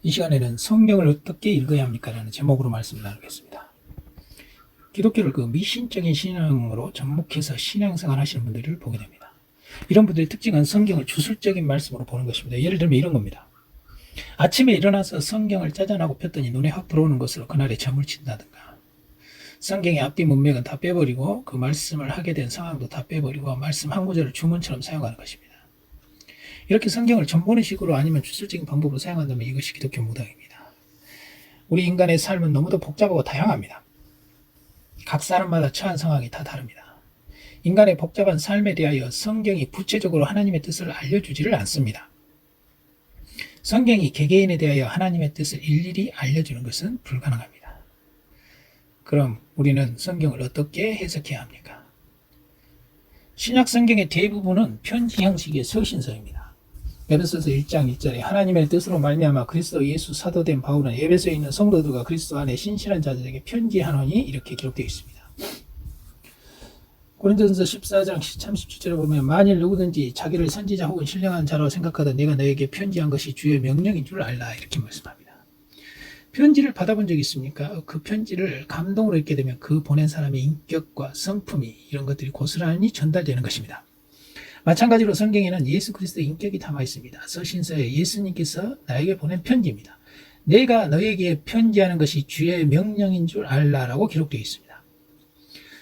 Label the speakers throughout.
Speaker 1: 이 시간에는 성경을 어떻게 읽어야 합니까? 라는 제목으로 말씀을 나누겠습니다. 기독교를 미신적인 신앙으로 접목해서 신앙생활 하시는 분들을 보게 됩니다. 이런 분들의 특징은 성경을 주술적인 말씀으로 보는 것입니다. 예를 들면 이런 겁니다. 아침에 일어나서 성경을 짜잔하고 폈더니 눈에 확 들어오는 것으로 그날에 점을 친다든가, 성경의 앞뒤 문맥은 다 빼버리고 그 말씀을 하게 된 상황도 다 빼버리고 말씀 한 구절을 주문처럼 사용하는 것입니다. 이렇게 성경을 전보는 식으로 아니면 주술적인 방법으로 사용한다면 이것이 기독교 무당입니다. 우리 인간의 삶은 너무도 복잡하고 다양합니다. 각 사람마다 처한 상황이 다 다릅니다. 인간의 복잡한 삶에 대하여 성경이 구체적으로 하나님의 뜻을 알려주지를 않습니다. 성경이 개개인에 대하여 하나님의 뜻을 일일이 알려주는 것은 불가능합니다. 그럼 우리는 성경을 어떻게 해석해야 합니까? 신약 성경의 대부분은 편지 형식의 서신서입니다. 에베소서 1장 1절에 하나님의 뜻으로 말미암아 그리스도 예수 사도된 바울은 에베소에 있는 성도들과 그리스도 안에 신실한 자들에게 편지하노니 이렇게 기록되어 있습니다. 고린도전서 14장 37절에 보면 만일 누구든지 자기를 선지자 혹은 신령한 자로 생각하던 내가 너에게 편지한 것이 주의 명령인 줄 알라 이렇게 말씀합니다. 편지를 받아본 적이 있습니까? 그 편지를 감동으로 읽게 되면 그 보낸 사람의 인격과 성품이 이런 것들이 고스란히 전달되는 것입니다. 마찬가지로 성경에는 예수 그리스도의 인격이 담아 있습니다. 서신서에 예수님께서 나에게 보낸 편지입니다. 내가 너에게 편지하는 것이 주의 명령인 줄 알라라고 기록되어 있습니다.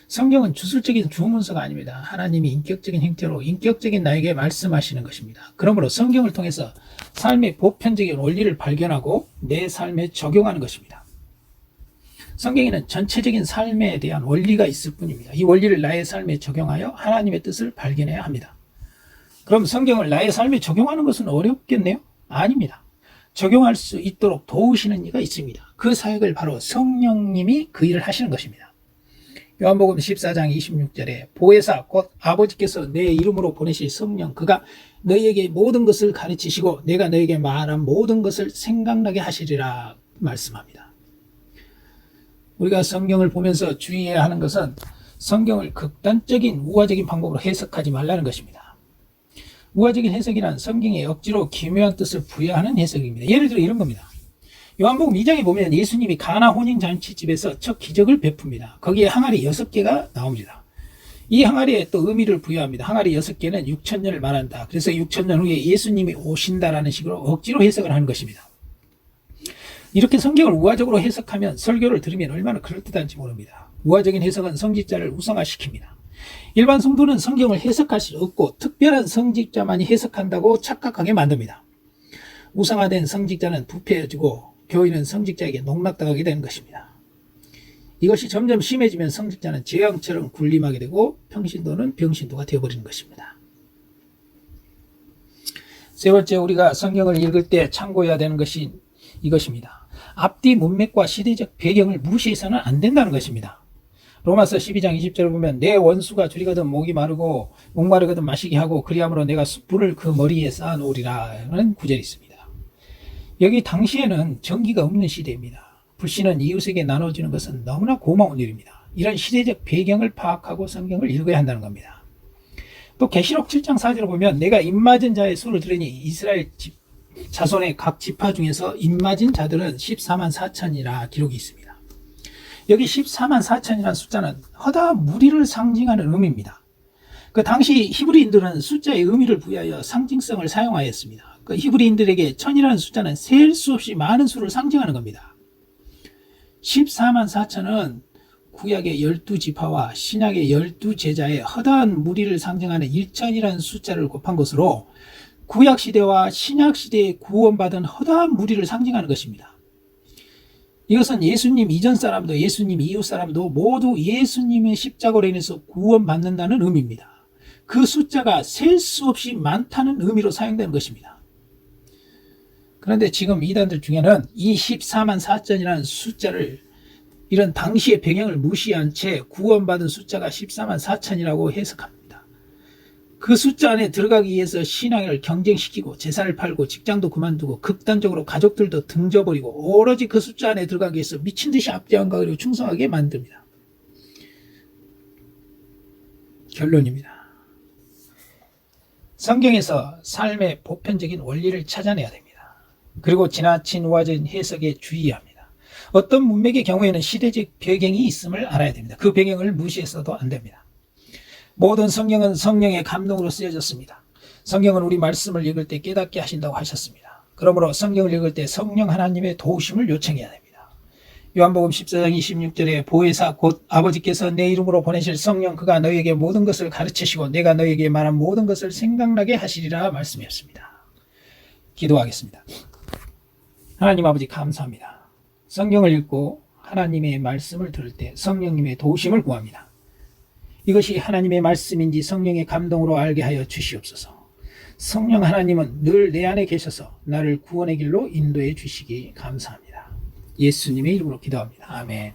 Speaker 1: 성경은 주술적인 주문서가 아닙니다. 하나님이 인격적인 형태로 인격적인 나에게 말씀하시는 것입니다. 그러므로 성경을 통해서 삶의 보편적인 원리를 발견하고 내 삶에 적용하는 것입니다. 성경에는 전체적인 삶에 대한 원리가 있을 뿐입니다. 이 원리를 나의 삶에 적용하여 하나님의 뜻을 발견해야 합니다. 그럼 성경을 나의 삶에 적용하는 것은 어렵겠네요? 아닙니다. 적용할 수 있도록 도우시는 이가 있습니다. 그 사역을 바로 성령님이 그 일을 하시는 것입니다. 요한복음 14장 26절에 보혜사 곧 아버지께서 내 이름으로 보내실 성령 그가 너희에게 모든 것을 가르치시고 내가 너희에게 말한 모든 것을 생각나게 하시리라 말씀합니다. 우리가 성경을 보면서 주의해야 하는 것은 성경을 극단적인 우화적인 방법으로 해석하지 말라는 것입니다. 우화적인 해석이란 성경에 억지로 기묘한 뜻을 부여하는 해석입니다. 예를 들어 이런 겁니다. 요한복음 2장에 보면 예수님이 가나 혼인잔치집에서 첫 기적을 베풉니다. 거기에 항아리 6개가 나옵니다. 이 항아리에 또 의미를 부여합니다. 항아리 6개는 6,000년을 말한다. 그래서 6,000년 후에 예수님이 오신다라는 식으로 억지로 해석을 하는 것입니다. 이렇게 성경을 우화적으로 해석하면 설교를 들으면 얼마나 그럴듯한지 모릅니다. 우화적인 해석은 성직자를 우상화시킵니다. 일반 성도는 성경을 해석할 수 없고 특별한 성직자만이 해석한다고 착각하게 만듭니다. 우상화된 성직자는 부패해지고 교인은 성직자에게 농락당하게 되는 것입니다. 이것이 점점 심해지면 성직자는 재앙처럼 군림하게 되고 평신도는 병신도가 되어버리는 것입니다. 세 번째, 우리가 성경을 읽을 때 참고해야 되는 것이 이것입니다. 앞뒤 문맥과 시대적 배경을 무시해서는 안 된다는 것입니다. 로마서 12장 20절을 보면 내 원수가 줄이거든 목이 마르고 목마르거든 마시게 하고 그리함으로 내가 숯불을 그 머리에 쌓아놓으리라는 구절이 있습니다. 여기 당시에는 전기가 없는 시대입니다. 불신은 이웃에게 나눠주는 것은 너무나 고마운 일입니다. 이런 시대적 배경을 파악하고 성경을 읽어야 한다는 겁니다. 또 계시록 7장 4절을 보면 내가 입맞은 자의 수를 들으니 이스라엘 자손의 각 지파 중에서 입맞은 자들은 14만 4천이라 기록이 있습니다. 여기 14만 4천이라는 숫자는 허다한 무리를 상징하는 의미입니다. 그 당시 히브리인들은 숫자의 의미를 부여하여 상징성을 사용하였습니다. 그 히브리인들에게 천이라는 숫자는 셀 수 없이 많은 수를 상징하는 겁니다. 14만 4천은 구약의 12지파와 신약의 12제자의 허다한 무리를 상징하는 1천이라는 숫자를 곱한 것으로 구약시대와 신약시대에 구원받은 허다한 무리를 상징하는 것입니다. 이것은 예수님 이전 사람도 예수님 이후 사람도 모두 예수님의 십자가로 인해서 구원받는다는 의미입니다. 그 숫자가 셀 수 없이 많다는 의미로 사용되는 것입니다. 그런데 지금 이단들 중에는 이 14만 4천이라는 숫자를 이런 당시의 배경을 무시한 채 구원받은 숫자가 14만 4천이라고 해석합니다. 그 숫자 안에 들어가기 위해서 신앙을 경쟁시키고 재산을 팔고 직장도 그만두고 극단적으로 가족들도 등져버리고 오로지 그 숫자 안에 들어가기 위해서 미친 듯이 앞뒤안가 그리고 충성하게 만듭니다. 결론입니다. 성경에서 삶의 보편적인 원리를 찾아내야 됩니다. 그리고 지나친 우화적인 해석에 주의합니다. 어떤 문맥의 경우에는 시대적 배경이 있음을 알아야 됩니다. 그 배경을 무시해서도 안 됩니다. 모든 성경은 성령의 감동으로 쓰여졌습니다. 성경은 우리 말씀을 읽을 때 깨닫게 하신다고 하셨습니다. 그러므로 성경을 읽을 때 성령 하나님의 도우심을 요청해야 됩니다. 요한복음 14장 26절에 보혜사 곧 아버지께서 내 이름으로 보내실 성령 그가 너희에게 모든 것을 가르치시고 내가 너희에게 말한 모든 것을 생각나게 하시리라 말씀이었습니다. 기도하겠습니다. 하나님 아버지 감사합니다. 성경을 읽고 하나님의 말씀을 들을 때 성령님의 도우심을 구합니다. 이것이 하나님의 말씀인지 성령의 감동으로 알게 하여 주시옵소서. 성령 하나님은 늘 내 안에 계셔서 나를 구원의 길로 인도해 주시기 감사합니다. 예수님의 이름으로 기도합니다. 아멘.